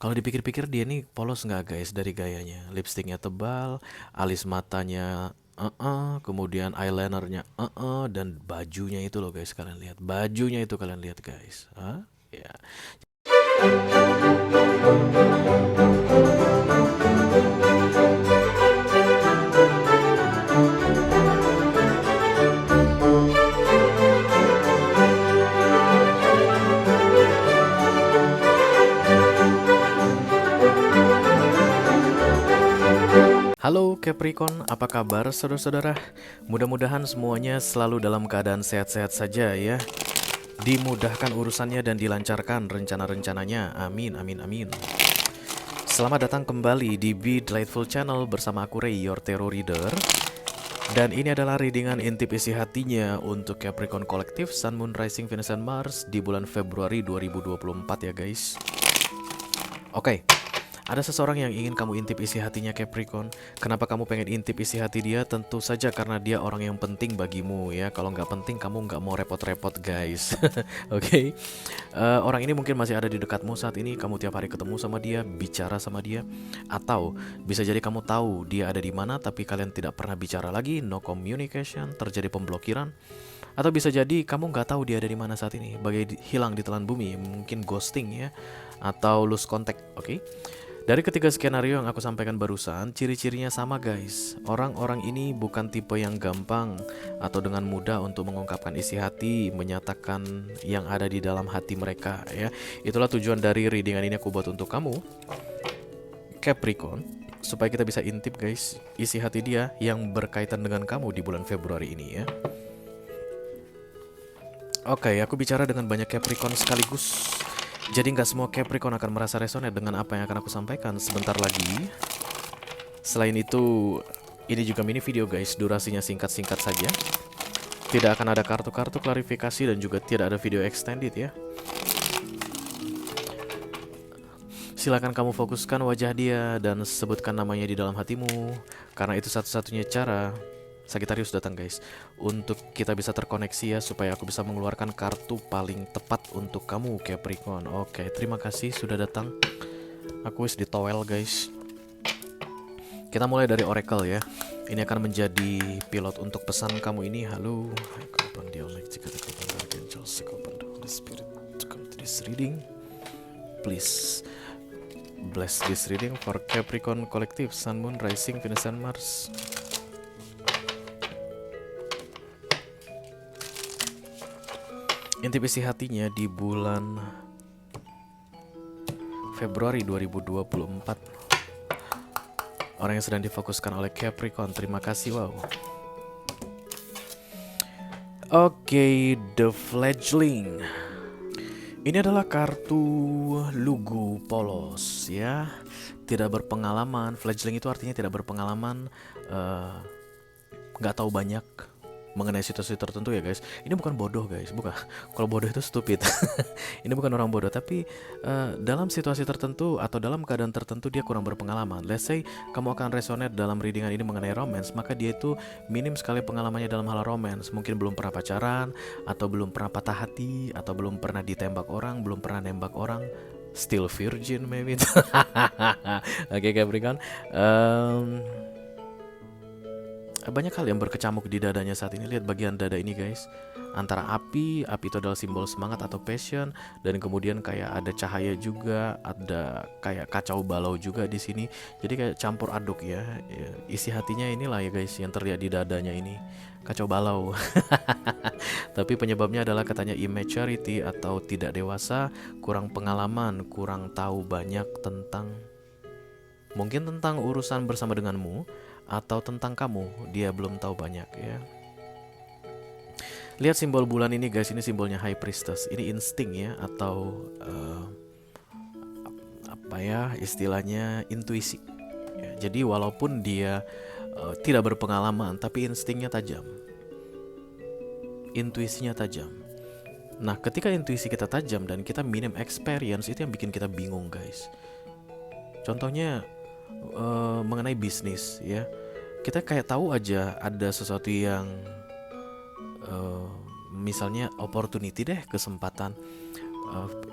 Kalau dipikir-pikir dia nih polos nggak guys dari gayanya? Lipstiknya tebal, alis matanya kemudian eyelinernya dan bajunya itu loh guys, kalian lihat. Bajunya itu kalian lihat guys. Hah? Ya. Halo Capricorn, apa kabar saudara-saudara? Mudah-mudahan semuanya selalu dalam keadaan sehat-sehat saja ya. Dimudahkan urusannya dan dilancarkan rencana-rencananya. Amin, amin, amin. Selamat datang kembali di Be Delightful Channel bersama aku Ray, your tarot reader. Dan ini adalah readingan intip isi hatinya untuk Capricorn Kolektif Sun, Moon, Rising, Venus, dan Mars di bulan Februari 2024 ya guys. Oke, ada seseorang yang ingin kamu intip isi hatinya Capricorn. Kenapa kamu pengen intip isi hati dia? Tentu saja karena dia orang yang penting bagimu ya. Kalau nggak penting kamu nggak mau repot-repot guys. Oke. Orang ini mungkin masih ada di dekatmu saat ini. Kamu tiap hari ketemu sama dia, bicara sama dia. Atau bisa jadi kamu tahu dia ada di mana tapi kalian tidak pernah bicara lagi. No communication, terjadi pemblokiran. Atau bisa jadi kamu nggak tahu dia ada di mana saat ini. Bagai hilang di telan bumi, mungkin ghosting ya. Atau lose contact, oke? Dari ketiga skenario yang aku sampaikan barusan, ciri-cirinya sama guys. Orang-orang ini bukan tipe yang gampang atau dengan mudah untuk mengungkapkan isi hati, menyatakan yang ada di dalam hati mereka ya. Itulah tujuan dari readingan ini aku buat untuk kamu Capricorn, supaya kita bisa intip guys isi hati dia yang berkaitan dengan kamu di bulan Februari ini ya. Oke, aku bicara dengan banyak Capricorn sekaligus. Jadi nggak semua Capricorn akan merasa resonate dengan apa yang akan aku sampaikan sebentar lagi. Selain itu, ini juga mini video guys, durasinya singkat-singkat saja. Tidak akan ada kartu-kartu klarifikasi dan juga tidak ada video extended ya. Silakan kamu fokuskan wajah dia dan sebutkan namanya di dalam hatimu, karena itu satu-satunya cara Sagittarius datang guys, untuk kita bisa terkoneksi ya, supaya aku bisa mengeluarkan kartu paling tepat untuk kamu Capricorn. Oke, terima kasih sudah datang. Aku wis ditowel guys. Kita mulai dari Oracle ya. Ini akan menjadi pilot untuk pesan kamu ini. Halo, Holy Spirit to come to this reading. Please bless this reading for Capricorn Collective Sun, Moon, Rising, Venus, and Mars. Intip isi hatinya di bulan Februari 2024. Orang yang sedang difokuskan oleh Capricorn. Terima kasih, wow. Oke, The Fledgling. Ini adalah kartu lugu polos ya. Tidak berpengalaman. Fledgling itu artinya tidak berpengalaman, nggak tahu banyak mengenai situasi tertentu ya guys. Ini bukan bodoh guys, bukan. Kalau bodoh itu stupid. Ini bukan orang bodoh, tapi dalam situasi tertentu atau dalam keadaan tertentu dia kurang berpengalaman. Let's say kamu akan resonate dalam readingan ini mengenai romance, maka dia itu minim sekali pengalamannya dalam hal romance. Mungkin belum pernah pacaran, atau belum pernah patah hati, atau belum pernah ditembak orang, belum pernah nembak orang. Still virgin maybe. Oke, Capricorn. Banyak hal yang berkecamuk di dadanya saat ini. Lihat bagian dada ini guys, antara api itu adalah simbol semangat atau passion, dan kemudian kayak ada cahaya juga, ada kayak kacau balau juga di sini. Jadi kayak campur aduk ya. Isi hatinya inilah ya guys yang terlihat di dadanya ini, kacau balau. Tapi penyebabnya adalah katanya immaturity atau tidak dewasa, kurang pengalaman, kurang tahu banyak tentang, mungkin tentang urusan bersama denganmu, atau tentang kamu, dia belum tahu banyak ya. Lihat simbol bulan ini guys, ini simbolnya High Priestess. Ini insting ya, atau apa ya istilahnya, intuisi ya. Jadi walaupun dia tidak berpengalaman, tapi instingnya tajam, intuisinya tajam. Nah, ketika intuisi kita tajam dan kita minim experience, itu yang bikin kita bingung guys. Contohnya mengenai bisnis ya, kita kayak tahu aja ada sesuatu yang misalnya opportunity deh, kesempatan,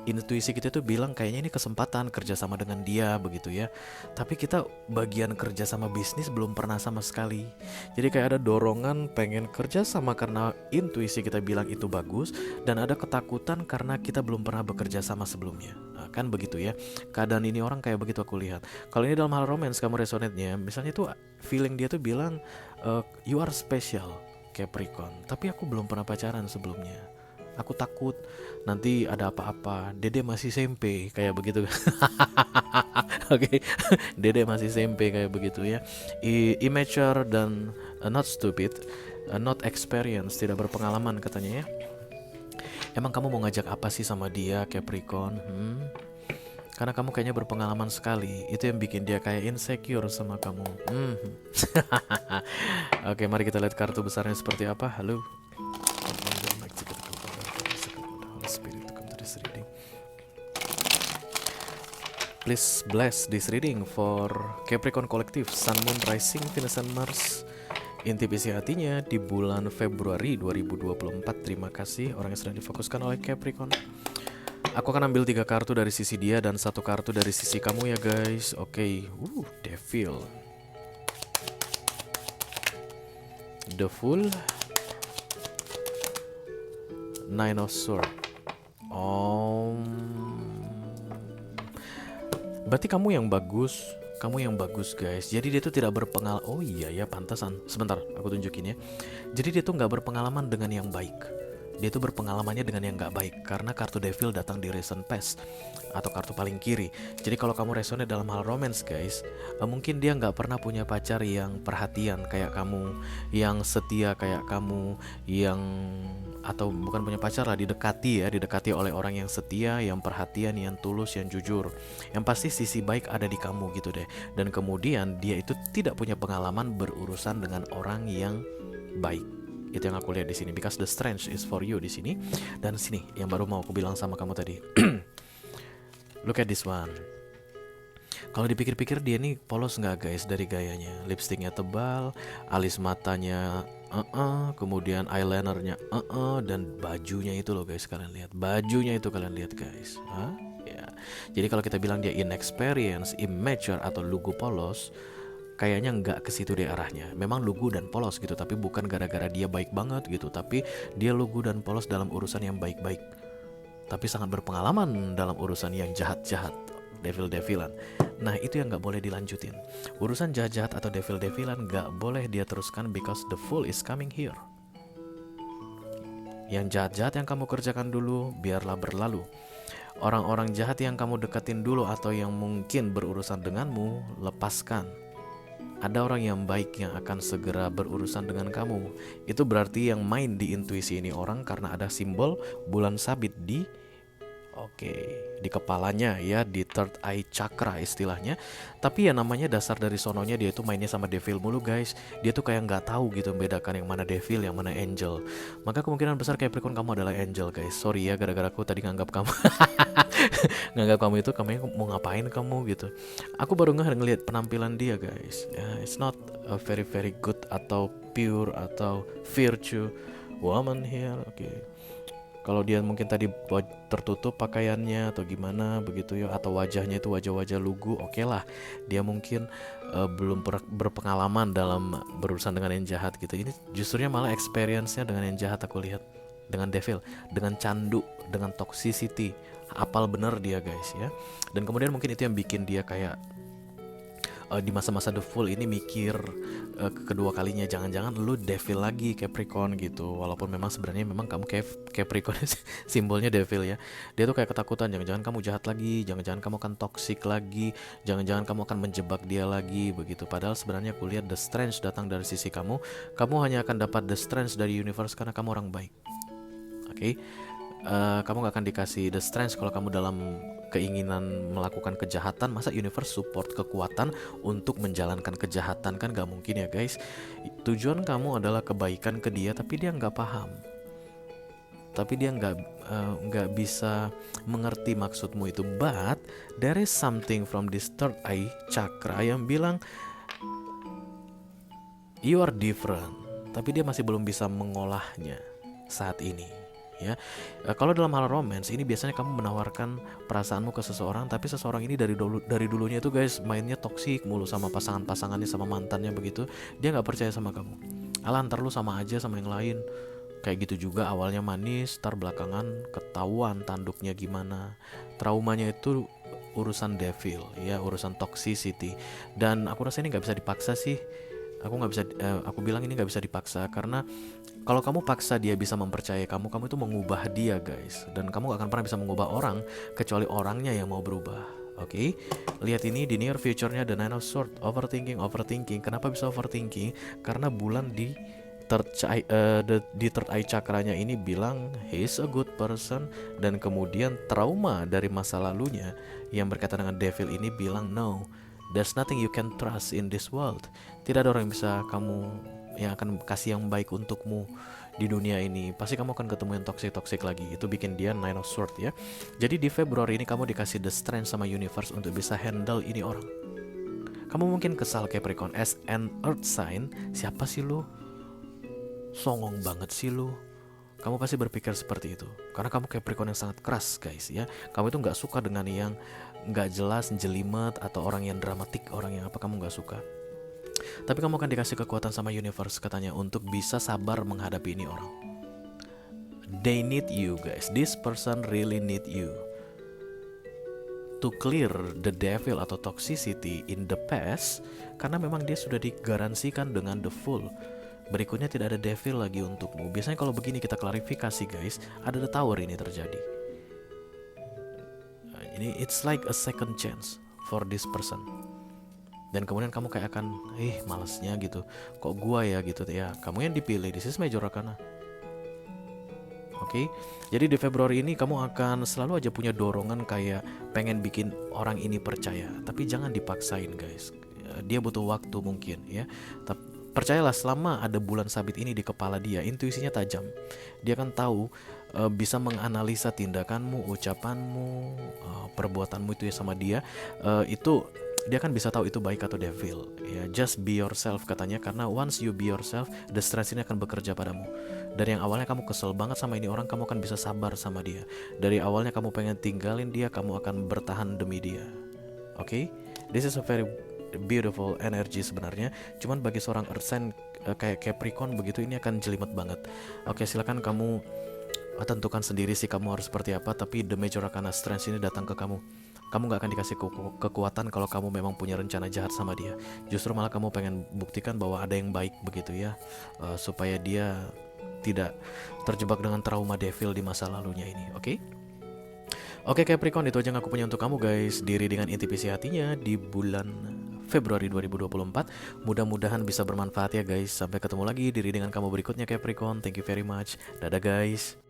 intuisi kita tuh bilang kayaknya ini kesempatan kerjasama dengan dia begitu ya. Tapi kita bagian kerjasama bisnis belum pernah sama sekali. Jadi kayak ada dorongan pengen kerjasama karena intuisi kita bilang itu bagus, dan ada ketakutan karena kita belum pernah bekerja sama sebelumnya. Nah, kan begitu ya. Keadaan ini orang kayak begitu aku lihat. Kalau ini dalam hal romance kamu resonate-nya, misalnya tuh feeling dia tuh bilang you are special Capricorn, tapi aku belum pernah pacaran sebelumnya. Aku takut nanti ada apa-apa. Dede masih SMP kayak begitu. Oke, Dede masih SMP kayak begitu ya. Immature dan not stupid, not experience, tidak berpengalaman katanya ya. Emang kamu mau ngajak apa sih sama dia Capricorn? Karena kamu kayaknya berpengalaman sekali. Itu yang bikin dia kayak insecure sama kamu. Oke, mari kita lihat kartu besarnya seperti apa. Halo. Please bless this reading for Capricorn Collective, Sun, Moon, Rising, Venus, and Mars. Inti isi hatinya di bulan Februari 2024. Terima kasih orang yang sedang difokuskan oleh Capricorn. Aku akan ambil 3 kartu dari sisi dia dan 1 kartu dari sisi kamu ya guys. Oke, Devil, The Fool, Nine of Swords. Berarti kamu yang bagus guys. Jadi dia tuh tidak berpengalaman. Oh iya ya, pantasan. Sebentar, aku tunjukin ya. Jadi dia tuh nggak berpengalaman dengan yang baik. Dia tuh berpengalamannya dengan yang nggak baik, karena kartu Devil datang di recent past atau kartu paling kiri. Jadi kalau kamu resonate dalam hal romance guys, mungkin dia nggak pernah punya pacar yang perhatian kayak kamu, yang setia kayak kamu, yang atau bukan punya pacar lah, didekati oleh orang yang setia, yang perhatian, yang tulus, yang jujur. Yang pasti sisi baik ada di kamu gitu deh. Dan kemudian dia itu tidak punya pengalaman berurusan dengan orang yang baik. Itu yang aku lihat di sini, because the strength is for you di sini. Dan sini yang baru mau aku bilang sama kamu tadi. Look at this one. Kalau dipikir-pikir dia nih polos nggak guys dari gayanya? Lipstiknya tebal, alis matanya kemudian eyelinernya dan bajunya itu loh guys, kalian lihat. Bajunya itu kalian lihat guys. Ya. Jadi kalau kita bilang dia inexperienced, immature atau lugu polos, kayaknya nggak ke situ deh arahnya. Memang lugu dan polos gitu, tapi bukan gara-gara dia baik banget gitu, tapi dia lugu dan polos dalam urusan yang baik-baik, tapi sangat berpengalaman dalam urusan yang jahat-jahat, devil-devilan. Nah itu yang nggak boleh dilanjutin. Urusan jahat-jahat atau devil-devilan nggak boleh dia teruskan, because the fool is coming here. Yang jahat-jahat yang kamu kerjakan dulu biarlah berlalu. Orang-orang jahat yang kamu deketin dulu atau yang mungkin berurusan denganmu, lepaskan. Ada orang yang baik yang akan segera berurusan dengan kamu. Itu berarti yang main di intuisi ini orang karena ada simbol bulan sabit di di kepalanya ya, di third eye chakra istilahnya. Tapi ya namanya dasar dari sononya dia itu mainnya sama devil mulu guys. Dia tuh kayak nggak tahu gitu membedakan yang mana devil, yang mana angel. Maka kemungkinan besar Capricorn kamu adalah angel guys. Sorry ya, gara-gara aku tadi nganggap kamu nganggap kamu itu kamu mau ngapain kamu gitu. Aku baru ngeliat penampilan dia guys. It's not a very very good atau pure atau virtue woman here. Kalau dia mungkin tadi tertutup pakaiannya atau gimana begitu ya, atau wajahnya itu wajah-wajah lugu, oke lah. Dia mungkin belum berpengalaman dalam berurusan dengan yang jahat gitu. Ini justrunya malah experience-nya dengan yang jahat aku lihat. Dengan devil, dengan candu, dengan toxicity. Apal bener dia guys ya. Dan kemudian mungkin itu yang bikin dia kayak di masa-masa the fool ini mikir kedua kalinya, jangan-jangan lu devil lagi Capricorn gitu. Walaupun memang sebenarnya memang kamu Capricorn simbolnya devil ya. Dia tuh kayak ketakutan, jangan-jangan kamu jahat lagi, jangan-jangan kamu akan toxic lagi, jangan-jangan kamu akan menjebak dia lagi begitu. Padahal sebenarnya aku lihat the strength datang dari sisi kamu. Kamu hanya akan dapat the strength dari universe karena kamu orang baik. Kamu gak akan dikasih the strength kalau kamu dalam keinginan melakukan kejahatan. Masa universe support kekuatan untuk menjalankan kejahatan? Kan gak mungkin ya guys. Tujuan kamu adalah kebaikan ke dia, tapi dia gak paham, tapi dia nggak bisa mengerti maksudmu itu. But there is something from this third eye chakra yang bilang you are different, tapi dia masih belum bisa mengolahnya saat ini ya. Kalau dalam hal romance ini biasanya kamu menawarkan perasaanmu ke seseorang, tapi seseorang ini dari dulunya itu guys mainnya toksik mulu sama pasangannya sama mantannya begitu. Dia nggak percaya sama kamu. Alah, ntar lu sama aja sama yang lain. Kayak gitu juga, awalnya manis, ntar belakangan ketahuan tanduknya gimana. Traumanya itu urusan devil, ya, urusan toxicity. Dan aku rasa ini nggak bisa dipaksa sih. Aku bilang ini nggak bisa dipaksa karena kalau kamu paksa dia bisa mempercayai kamu itu mengubah dia guys. Dan kamu gak akan pernah bisa mengubah orang kecuali orangnya yang mau berubah. Oke, lihat ini di near future-nya The Nine of Swords. Overthinking. Kenapa bisa overthinking? Karena bulan di third eye chakranya ini bilang he's a good person, dan kemudian trauma dari masa lalunya yang berkaitan dengan devil ini bilang no, there's nothing you can trust in this world. Tidak ada orang yang bisa kamu yang akan kasih yang baik untukmu di dunia ini. Pasti kamu akan ketemu yang toxic lagi. Itu bikin dia Nine of Swords ya. Jadi di Februari ini kamu dikasih the strength sama universe untuk bisa handle ini orang. Kamu mungkin kesal Capricorn, as an earth sign, siapa sih lu? Songong banget sih lu. Kamu pasti berpikir seperti itu karena kamu Capricorn yang sangat keras guys ya. Kamu itu gak suka dengan yang gak jelas, jelimet, atau orang yang dramatik, orang yang apa, kamu gak suka. Tapi kamu akan dikasih kekuatan sama universe katanya untuk bisa sabar menghadapi ini orang. They need you guys. This person really need you to clear the devil atau toxicity in the past, karena memang dia sudah digaransikan dengan the full. Berikutnya tidak ada devil lagi untukmu. Biasanya kalau begini kita klarifikasi guys, ada the tower ini terjadi. Ini it's like a second chance for this person. Dan kemudian kamu kayak akan malesnya gitu, kok gua ya gitu ya. Kamu yang dipilih, this is major arcana. Oke, jadi di Februari ini kamu akan selalu aja punya dorongan kayak pengen bikin orang ini percaya, tapi jangan dipaksain guys. Dia butuh waktu mungkin ya. Tapi percayalah, selama ada bulan sabit ini di kepala dia, intuisinya tajam. Dia akan tahu, bisa menganalisa tindakanmu, ucapanmu, perbuatanmu itu ya sama dia. Itu dia kan bisa tahu itu baik atau devil ya. Just be yourself katanya, karena once you be yourself, the stress ini akan bekerja padamu. Dari yang awalnya kamu kesel banget sama ini orang, kamu akan bisa sabar sama dia. Dari awalnya kamu pengen tinggalin dia, kamu akan bertahan demi dia. Oke, this is a very beautiful energy sebenarnya. Cuman bagi seorang earth sign kayak Capricorn begitu, ini akan jelimet banget. Oke, silakan kamu tentukan sendiri sih kamu harus seperti apa. Tapi the major arcana strength ini datang ke kamu. Kamu gak akan dikasih kekuatan kalau kamu memang punya rencana jahat sama dia. Justru malah kamu pengen buktikan bahwa ada yang baik begitu ya, supaya dia tidak terjebak dengan trauma devil di masa lalunya ini. Oke Capricorn, itu aja yang aku punya untuk kamu guys. Diri dengan intimisi hatinya di bulan Februari 2024. Mudah-mudahan bisa bermanfaat ya guys. Sampai ketemu lagi diri dengan kamu berikutnya Capricorn. Thank you very much. Dadah guys.